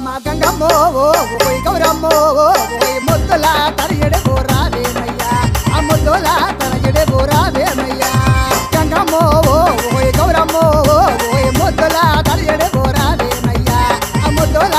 మా గంగమ్మో ఓయ్ గౌరమ్మో ఓయ్ ముద్దుల తరయడే బోరావేమయ్యా ఆ ముద్దుల తరయడే బోరావేమయ్యా గంగమ్మో ఓయ్ గౌరమ్మో ఓయ్ ముద్దుల తరయడే బోరావేమయ్యా ఆ ముద్దుల